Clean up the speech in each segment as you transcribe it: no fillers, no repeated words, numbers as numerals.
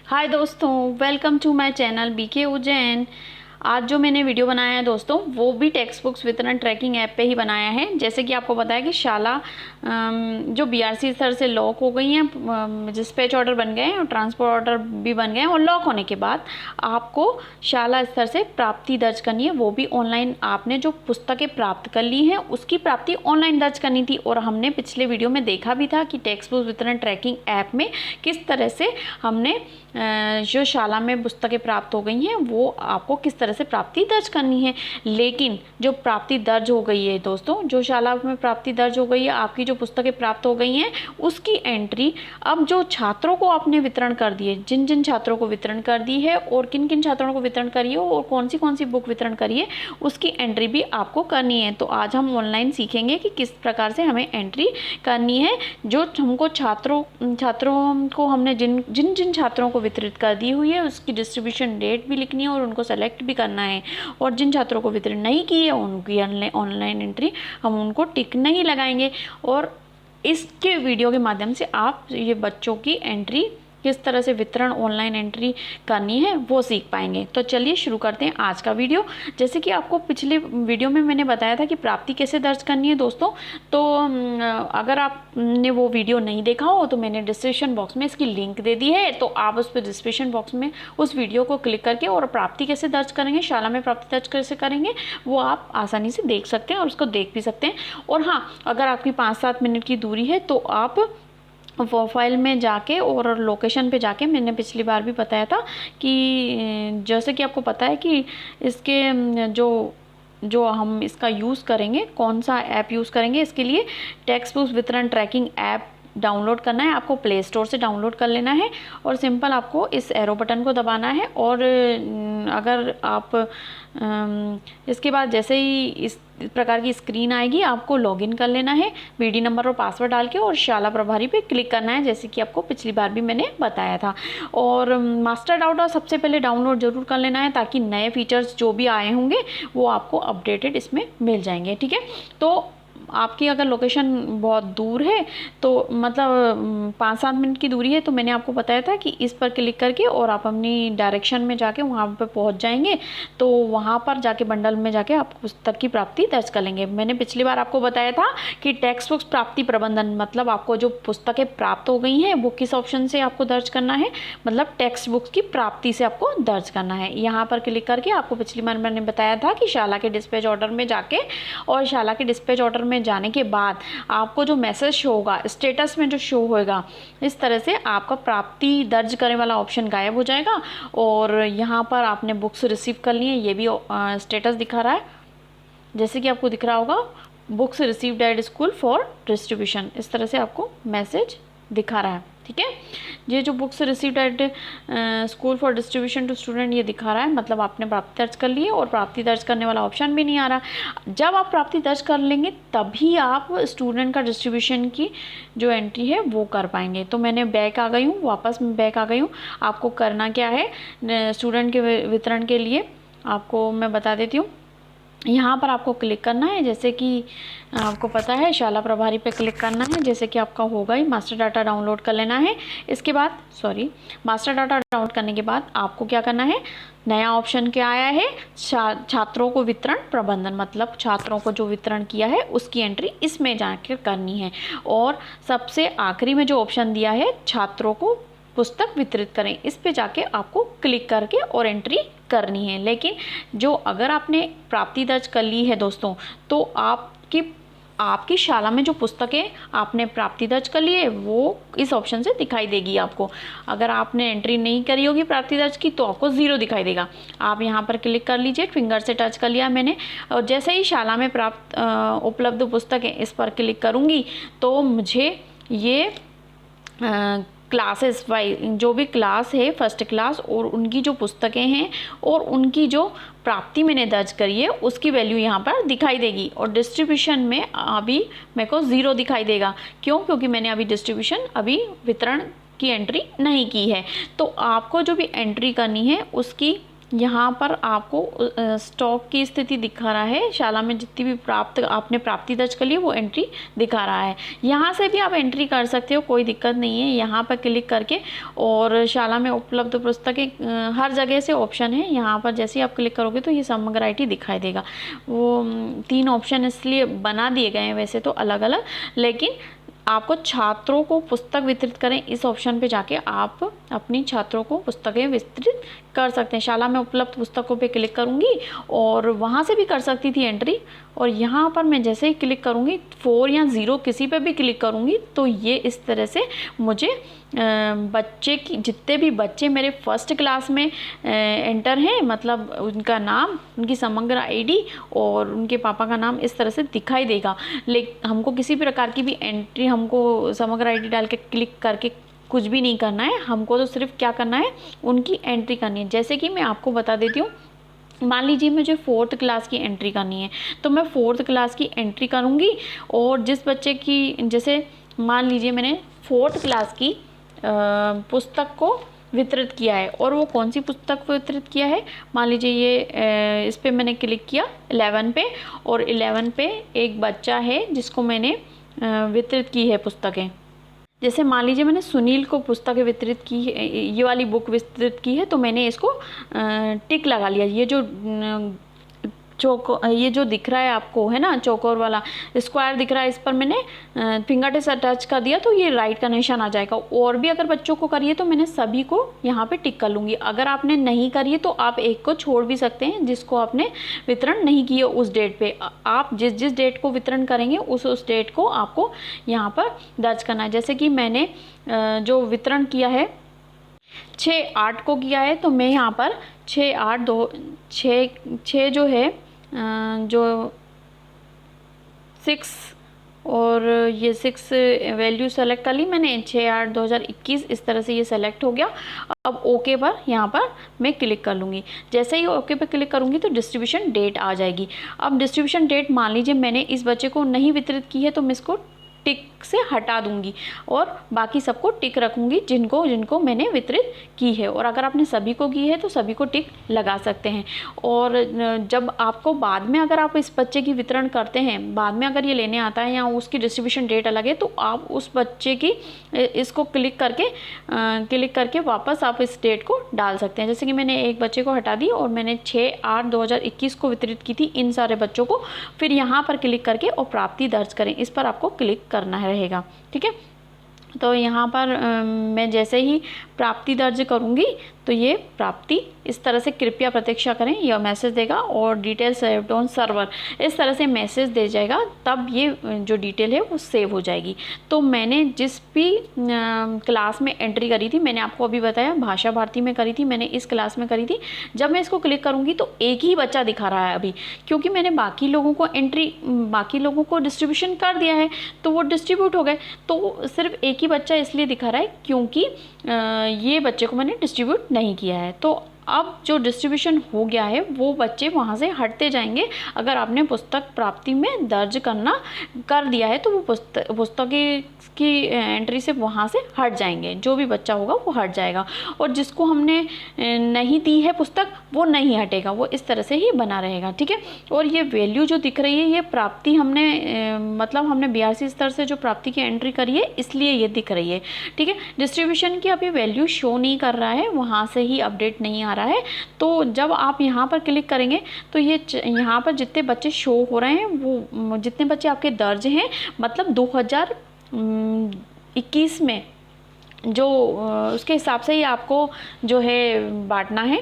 हाय दोस्तों, welcome to my channel BK Ujjain. आज जो मैंने वीडियो बनाया है दोस्तों, वो भी टेक्स्ट बुक्स वितरण ट्रैकिंग ऐप पे ही बनाया है। जैसे कि आपको पता है कि शाला जो बीआरसी स्तर से लॉक हो गई हैं, डिस्पैच ऑर्डर बन गए हैं और ट्रांसपोर्ट ऑर्डर भी बन गए हैं, और लॉक होने के बाद आपको शाला स्तर से प्राप्ति दर्ज करनी है, वो भी ऑनलाइन। आपने जो पुस्तकें प्राप्त कर ली हैं उसकी प्राप्ति ऑनलाइन दर्ज करनी थी। और हमने पिछले वीडियो में देखा भी था कि टेक्स्ट बुक वितरण ट्रैकिंग ऐप में किस तरह से हमने जो शाला में पुस्तकें प्राप्त हो गई हैं वो आपको किस तरह से प्राप्ति दर्ज करनी है। लेकिन जो प्राप्ति दर्ज हो गई है दोस्तों, जो शाला में प्राप्ति दर्ज हो गई है, आपकी जो पुस्तकें प्राप्त हो गई हैं, उसकी एंट्री अब जो छात्रों को आपने वितरण कर दी है, जिन जिन छात्रों को वितरण कर दी है और किन किन छात्रों को वितरण करी है और कौन सी बुक वितरण करी है, उसकी एंट्री भी आपको करनी है। तो आज हम ऑनलाइन सीखेंगे कि किस प्रकार से हमें एंट्री करनी है। जो हमको छात्रों को हमने जिन जिन छात्रों को वितरित कर दी हुई है उसकी डिस्ट्रीब्यूशन डेट भी लिखनी है और उनको सेलेक्ट भी करना है। और जिन छात्रों को वितरण नहीं की है उनकी ऑनलाइन एंट्री हम उनको टिक नहीं लगाएंगे। और इसके वीडियो के माध्यम से आप ये बच्चों की एंट्री किस तरह से वितरण ऑनलाइन एंट्री करनी है वो सीख पाएंगे। तो चलिए शुरू करते हैं आज का वीडियो। जैसे कि आपको पिछले वीडियो में मैंने बताया था कि प्राप्ति कैसे दर्ज करनी है दोस्तों, तो अगर आपने वो वीडियो नहीं देखा हो तो मैंने डिस्क्रिप्शन बॉक्स में इसकी लिंक दे दी है, तो आप उस पर डिस्क्रिप्शन बॉक्स में उस वीडियो को क्लिक करके और प्राप्ति कैसे दर्ज करेंगे, शाला में प्राप्ति दर्ज कैसे करेंगे, वो आप आसानी से देख सकते हैं और उसको देख भी सकते हैं। और हाँ, अगर आपकी 5-7 मिनट की दूरी है तो आप प्रोफाइल में जाके और लोकेशन पे जाके, मैंने पिछली बार भी बताया था कि जैसे कि आपको पता है कि इसके जो हम इसका यूज़ करेंगे, कौन सा ऐप यूज़ करेंगे, इसके लिए टेक्स्ट बुक वितरण ट्रैकिंग ऐप डाउनलोड करना है। आपको प्ले स्टोर से डाउनलोड कर लेना है और सिंपल आपको इस एरो बटन को दबाना है। और अगर आप इसके बाद जैसे ही इस प्रकार की स्क्रीन आएगी, आपको लॉगिन कर लेना है बीडी नंबर और पासवर्ड डाल के, और शाला प्रभारी पे क्लिक करना है, जैसे कि आपको पिछली बार भी मैंने बताया था। और मास्टर डाटा सबसे पहले डाउनलोड जरूर कर लेना है, ताकि नए फीचर्स जो भी आए होंगे वो आपको अपडेटेड इसमें मिल जाएंगे। ठीक है, तो आपकी अगर लोकेशन बहुत दूर है, तो मतलब 5-7 मिनट की दूरी है, तो मैंने आपको बताया था कि इस पर क्लिक करके और आप अपनी डायरेक्शन में जाके वहाँ पर पहुँच जाएंगे। तो वहाँ पर जाके बंडल में जाके आप पुस्तक की प्राप्ति दर्ज कर लेंगे। मैंने पिछली बार आपको बताया था कि टेक्स्ट बुक्स प्राप्ति प्रबंधन, मतलब आपको जो पुस्तकें प्राप्त हो गई हैं वो किस ऑप्शन से आपको दर्ज करना है, मतलब टेक्स्ट बुक्स की प्राप्ति से आपको दर्ज करना है। यहाँ पर क्लिक करके आपको पिछली बार मैंने बताया था कि शाला के डिस्पैच ऑर्डर में जाके, और शाला के डिस्पैच ऑर्डर में जाने के बाद आपको जो मैसेज शो होगा, स्टेटस में जो शो होएगा, इस तरह से आपका प्राप्ति दर्ज करने वाला ऑप्शन गायब हो जाएगा। और यहाँ पर आपने बुक्स रिसीव कर ली है, ये भी स्टेटस दिखा रहा है, जैसे कि आपको दिख रहा होगा, books received at school for distribution, इस तरह से आपको मैसेज दिखा रहा है। ठीक है, ये जो books received at school for distribution to student, ये दिखा रहा है, मतलब आपने प्राप्ति दर्ज कर ली है और प्राप्ति दर्ज करने वाला ऑप्शन भी नहीं आ रहा। जब आप प्राप्ति दर्ज कर लेंगे तभी आप स्टूडेंट का डिस्ट्रीब्यूशन की जो एंट्री है वो कर पाएंगे। तो मैंने बैक आ गई हूँ, वापस मैं बैक आ गई हूँ। आपको करना क्या है, स्टूडेंट के वितरण के लिए आपको मैं बता देती हूँ। यहाँ पर आपको क्लिक करना है, जैसे कि आपको पता है शाला प्रभारी पे क्लिक करना है, जैसे कि आपका होगा ही। मास्टर डाटा डाउनलोड कर लेना है। इसके बाद मास्टर डाटा डाउनलोड करने के बाद आपको क्या करना है, नया ऑप्शन क्या आया है, छात्रों को वितरण प्रबंधन, मतलब छात्रों को जो वितरण किया है उसकी एंट्री इसमें जाकर करनी है। और सबसे आखिरी में जो ऑप्शन दिया है, छात्रों को पुस्तक वितरित करें, इस पे जाके आपको क्लिक करके और एंट्री करनी है। लेकिन जो अगर आपने प्राप्ति दर्ज कर ली है दोस्तों, तो आपकी शाला में जो पुस्तकें आपने प्राप्ति दर्ज कर ली है वो इस ऑप्शन से दिखाई देगी आपको। अगर आपने एंट्री नहीं करी होगी प्राप्ति दर्ज की, तो आपको 0 दिखाई देगा। आप यहाँ पर क्लिक कर लीजिए, फिंगर से टच कर लिया मैंने, और जैसे ही शाला में प्राप्त उपलब्ध पुस्तकें, इस पर क्लिक करूँगी तो मुझे ये क्लासेस वाइज जो भी क्लास है, फर्स्ट क्लास, और उनकी जो पुस्तकें हैं और उनकी जो प्राप्ति मैंने दर्ज करी है उसकी वैल्यू यहाँ पर दिखाई देगी। और डिस्ट्रीब्यूशन में अभी मेरे को 0 दिखाई देगा। क्यों? क्योंकि मैंने अभी वितरण की एंट्री नहीं की है। तो आपको जो भी एंट्री करनी है उसकी यहाँ पर आपको स्टॉक की स्थिति दिखा रहा है। शाला में जितनी भी आपने प्राप्ति दर्ज कर ली वो एंट्री दिखा रहा है। यहाँ से भी आप एंट्री कर सकते हो, कोई दिक्कत नहीं है। यहाँ पर क्लिक करके और शाला में उपलब्ध पुस्तकें हर जगह से ऑप्शन है। यहाँ पर जैसे ही आप क्लिक करोगे तो ये समग्र आईडी दिखाई देगा। वो 3 ऑप्शन इसलिए बना दिए गए हैं वैसे तो अलग अलग, लेकिन आपको छात्रों को पुस्तक वितरित करें इस ऑप्शन पे जाके आप अपनी छात्रों को पुस्तकें वितरित कर सकते हैं। शाला में उपलब्ध पुस्तकों पे क्लिक करूँगी और वहाँ से भी कर सकती थी एंट्री, और यहाँ पर मैं जैसे ही क्लिक करूँगी 4 या 0 किसी पे भी क्लिक करूँगी तो ये इस तरह से मुझे बच्चे की जितने भी बच्चे मेरे फर्स्ट क्लास में एंटर हैं, मतलब उनका नाम, उनकी समग्र आईडी और उनके पापा का नाम इस तरह से दिखाई देगा। लेकिन हमको किसी प्रकार की भी एंट्री, हमको समग्र आईडी डाल के क्लिक करके कुछ भी नहीं करना है। हमको तो सिर्फ क्या करना है, उनकी एंट्री करनी है। जैसे कि मैं आपको बता देती हूँ, मान लीजिए मुझे 4th क्लास की एंट्री करनी है तो मैं 4th क्लास की एंट्री करूँगी, और जिस बच्चे की, जैसे मान लीजिए मैंने 4th क्लास की पुस्तक को वितरित किया है, और वो कौन सी पुस्तक वितरित किया है, मान लीजिए ये इस पे मैंने क्लिक किया 11 पे, और 11 पे एक बच्चा है जिसको मैंने वितरित की है पुस्तकें। जैसे मान लीजिए मैंने सुनील को पुस्तकें वितरित की है, ये वाली बुक वितरित की है, तो मैंने इसको टिक लगा लिया। ये जो ये जो दिख रहा है आपको है ना, चौकोर वाला स्क्वायर दिख रहा है, इस पर मैंने फिंगर टिप से टच कर दिया तो ये राइट का निशान आ जाएगा। और भी अगर बच्चों को करिए तो मैंने सभी को यहाँ पे टिक कर लूँगी। अगर आपने नहीं करिए तो आप एक को छोड़ भी सकते हैं जिसको आपने वितरण नहीं किया उस डेट पे। आप जिस डेट को वितरण करेंगे उस डेट को आपको यहाँ पर दर्ज करना है। जैसे कि मैंने जो वितरण किया है 6/8 को किया है, तो मैं यहाँ पर 6 जो है जो 6 और ये 6 वैल्यू सेलेक्ट कर ली मैंने, 6/8/2021 इस तरह से ये सेलेक्ट हो गया। अब ओके पर यहाँ पर मैं क्लिक कर लूँगी। जैसे ही ओके पर क्लिक करूँगी तो डिस्ट्रीब्यूशन डेट आ जाएगी। अब डिस्ट्रीब्यूशन डेट मान लीजिए मैंने इस बच्चे को नहीं वितरित की है तो मैं इसको टिक से हटा दूंगी और बाकी सबको टिक रखूंगी जिनको जिनको मैंने वितरित की है। और अगर आपने सभी को की है तो सभी को टिक लगा सकते हैं। और जब आपको बाद में अगर आप इस बच्चे की वितरण करते हैं, बाद में अगर ये लेने आता है या उसकी डिस्ट्रीब्यूशन डेट अलग है, तो आप उस बच्चे की इसको क्लिक करके वापस आप इस डेट को डाल सकते हैं। जैसे कि मैंने एक बच्चे को हटा दी और मैंने 6/8/2021 को वितरित की थी इन सारे बच्चों को। फिर यहाँ पर क्लिक करके और प्राप्ति दर्ज करें, इस पर आपको क्लिक करना रहेगा। ठीक है, तो यहाँ पर मैं जैसे ही प्राप्ति दर्ज करूँगी तो ये प्राप्ति इस तरह से कृपया प्रतीक्षा करें यह मैसेज देगा और डिटेल सेव्ड ऑन सर्वर इस तरह से मैसेज दे जाएगा, तब ये जो डिटेल है वो सेव हो जाएगी। तो मैंने जिस भी क्लास में एंट्री करी थी, मैंने आपको अभी बताया भाषा भारती में करी थी, मैंने इस क्लास में करी थी। जब मैं इसको क्लिक करूँगी तो एक ही बच्चा दिखा रहा है अभी, क्योंकि मैंने बाकी लोगों को डिस्ट्रीब्यूशन कर दिया है तो वो डिस्ट्रीब्यूट हो गए। तो सिर्फ एक ही बच्चा इसलिए दिखा रहा है क्योंकि ये बच्चे को मैंने डिस्ट्रीब्यूट नहीं किया है। तो अब जो डिस्ट्रीब्यूशन हो गया है वो बच्चे वहाँ से हटते जाएंगे। अगर आपने पुस्तक प्राप्ति में दर्ज कर दिया है तो वो पुस्तक की एंट्री से वहाँ से हट जाएंगे, जो भी बच्चा होगा वो हट जाएगा। और जिसको हमने नहीं दी है पुस्तक वो नहीं हटेगा, वो इस तरह से ही बना रहेगा। ठीक है, और ये वैल्यू जो दिख रही है ये प्राप्ति हमने BRC स्तर से जो प्राप्ति की एंट्री करी है इसलिए ये दिख रही है। ठीक है, डिस्ट्रीब्यूशन की अभी वैल्यू शो नहीं कर रहा है, वहाँ से ही अपडेट नहीं आ रहा है। तो जब आप यहाँ पर क्लिक करेंगे तो ये यहाँ पर जितने बच्चे शो हो रहे हैं वो जितने बच्चे आपके दर्ज हैं, मतलब 2021 में जो उसके हिसाब से ही आपको जो है बांटना है।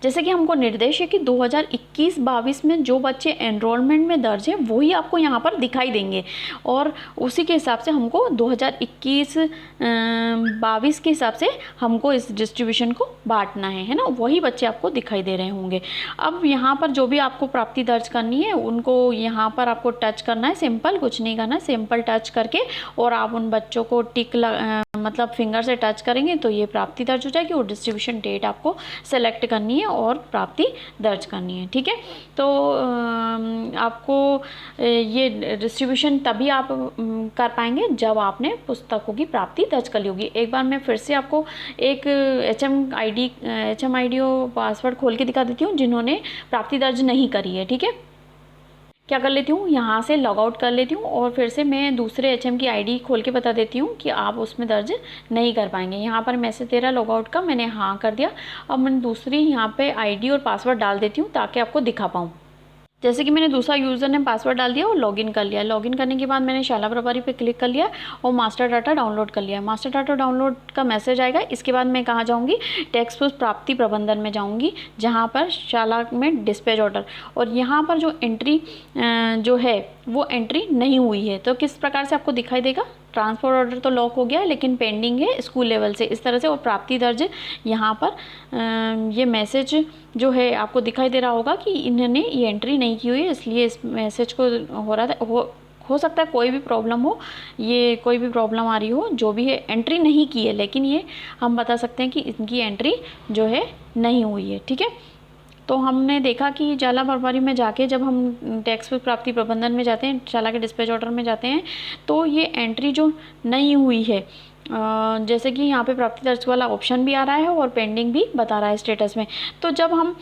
जैसे कि हमको निर्देश है कि 2021-22 में जो बच्चे एनरोलमेंट में दर्ज हैं वही आपको यहाँ पर दिखाई देंगे, और उसी के हिसाब से हमको 2021-22 के हिसाब से हमको इस डिस्ट्रीब्यूशन को बांटना है ना, वही बच्चे आपको दिखाई दे रहे होंगे। अब यहाँ पर जो भी आपको प्राप्ति दर्ज करनी है उनको यहाँ पर आपको टच करना है, सिंपल, कुछ नहीं करना है, सिंपल टच करके और आप उन बच्चों को फिंगर से टच करेंगे तो ये प्राप्ति दर्ज हो जाएगी और डिस्ट्रीब्यूशन डेट आपको सेलेक्ट करनी है और प्राप्ति दर्ज करनी है। ठीक है, तो आपको ये डिस्ट्रीब्यूशन तभी आप कर पाएंगे जब आपने पुस्तकों की प्राप्ति दर्ज कर ली होगी। एक बार मैं फिर से आपको एक HMID पासवर्ड खोल के दिखा देती हूँ जिन्होंने प्राप्ति दर्ज नहीं करी है। ठीक है, क्या कर लेती हूँ, यहाँ से लॉग आउट कर लेती हूँ और फिर से मैं दूसरे HM की ID खोल के बता देती हूँ कि आप उसमें दर्ज नहीं कर पाएंगे। यहाँ पर मैसेज दे रहा लॉग आउट का, मैंने हाँ कर दिया। अब मैं दूसरी यहाँ पे ID और पासवर्ड डाल देती हूँ ताकि आपको दिखा पाऊँ। जैसे कि मैंने दूसरा यूज़र ने पासवर्ड डाल दिया और लॉगिन कर लिया। लॉगिन करने के बाद मैंने शाला प्रभारी पे क्लिक कर लिया और मास्टर डाटा डाउनलोड कर लिया। मास्टर डाटा डाउनलोड का मैसेज आएगा। इसके बाद मैं कहाँ जाऊँगी, टेक्स्ट बुक प्राप्ति प्रबंधन में जाऊँगी, जहाँ पर शाला में डिस्पैच ऑर्डर, और यहाँ पर जो एंट्री जो है वो एंट्री नहीं हुई है। तो किस प्रकार से आपको दिखाई देगा, ट्रांसफर ऑर्डर तो लॉक हो गया लेकिन पेंडिंग है स्कूल लेवल से, इस तरह से। और प्राप्ति दर्ज यहाँ पर ये मैसेज जो है आपको दिखाई दे रहा होगा कि इन्होंने ये एंट्री नहीं की हुई है, इसलिए इस मैसेज को हो रहा था। हो सकता है कोई भी प्रॉब्लम हो, ये कोई भी प्रॉब्लम आ रही हो, जो भी है एंट्री नहीं की है, लेकिन ये हम बता सकते हैं कि इनकी एंट्री जो है नहीं हुई है। ठीक है, तो हमने देखा कि शाला प्रभारी में जाके जब हम टेक्स्ट बुक प्राप्ति प्रबंधन में जाते हैं, शाला के डिस्पैच ऑर्डर में जाते हैं, तो ये एंट्री जो नहीं हुई है, जैसे कि यहाँ पे प्राप्ति दर्ज वाला ऑप्शन भी आ रहा है और पेंडिंग भी बता रहा है स्टेटस में। तो जब हम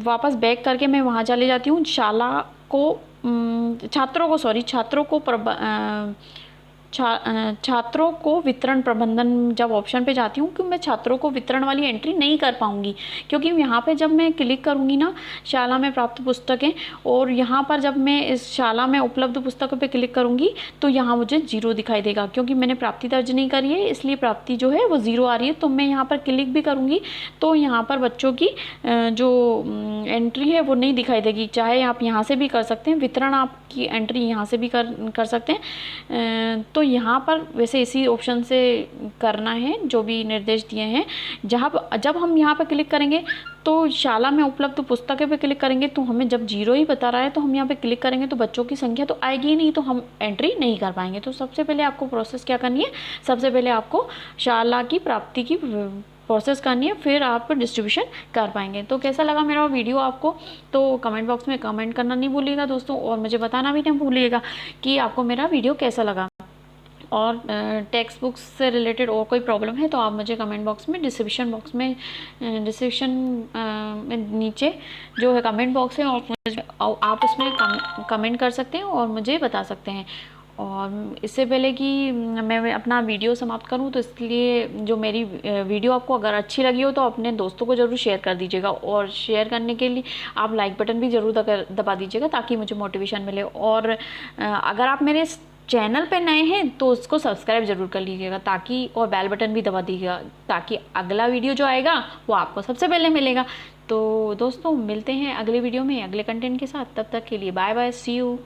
वापस बैक करके मैं वहाँ चले जाती हूँ, शाला को छात्रों को वितरण प्रबंधन जब ऑप्शन पे जाती हूँ, कि मैं छात्रों को वितरण वाली एंट्री नहीं कर पाऊँगी, क्योंकि यहाँ पे जब मैं क्लिक करूँगी ना शाला में प्राप्त पुस्तकें, और यहाँ पर जब मैं इस शाला में उपलब्ध पुस्तकों पे क्लिक करूँगी तो यहाँ मुझे 0 दिखाई देगा, क्योंकि मैंने प्राप्ति दर्ज नहीं करी है, इसलिए प्राप्ति जो है वो 0 आ रही है। तो मैं यहाँ पर क्लिक भी करूँगी तो यहाँ पर बच्चों की जो एंट्री है वो नहीं दिखाई देगी। चाहे आप यहाँ से भी कर सकते हैं, वितरण आपकी एंट्री यहाँ से भी कर सकते हैं। तो यहाँ पर वैसे इसी ऑप्शन से करना है जो भी निर्देश दिए हैं। जब हम यहाँ पर क्लिक करेंगे तो शाला में उपलब्ध पुस्तकें पे क्लिक करेंगे तो हमें जब 0 ही बता रहा है, तो हम यहाँ पे क्लिक करेंगे तो बच्चों की संख्या तो आएगी ही नहीं, तो हम एंट्री नहीं कर पाएंगे। तो सबसे पहले आपको प्रोसेस क्या करनी है, सबसे पहले आपको शाला की प्राप्ति की प्रोसेस करनी है, फिर आप डिस्ट्रीब्यूशन कर पाएंगे। तो कैसा लगा मेरा वीडियो आपको, तो कमेंट बॉक्स में कमेंट करना नहीं भूलिएगा दोस्तों, और मुझे बताना भी नहीं भूलिएगा कि आपको मेरा वीडियो कैसा लगा। और टेक्स्ट बुक्स से रिलेटेड और कोई प्रॉब्लम है तो आप मुझे कमेंट बॉक्स में, डिस्क्रिप्शन में नीचे जो है कमेंट बॉक्स है, और आप उसमें कमेंट कर सकते हैं और मुझे बता सकते हैं। और इससे पहले कि मैं अपना वीडियो समाप्त करूं, तो इसलिए जो मेरी वीडियो आपको अगर अच्छी लगी हो तो अपने दोस्तों को ज़रूर शेयर कर दीजिएगा, और शेयर करने के लिए आप लाइक बटन भी ज़रूर दबा दीजिएगा ताकि मुझे मोटिवेशन मिले। और अगर आप मेरे चैनल पे नए हैं तो उसको सब्सक्राइब ज़रूर कर लीजिएगा, ताकि, और बेल बटन भी दबा दीजिएगा ताकि अगला वीडियो जो आएगा वो आपको सबसे पहले मिलेगा। तो दोस्तों मिलते हैं अगले वीडियो में अगले कंटेंट के साथ, तब तक के लिए बाय बाय, सी यू।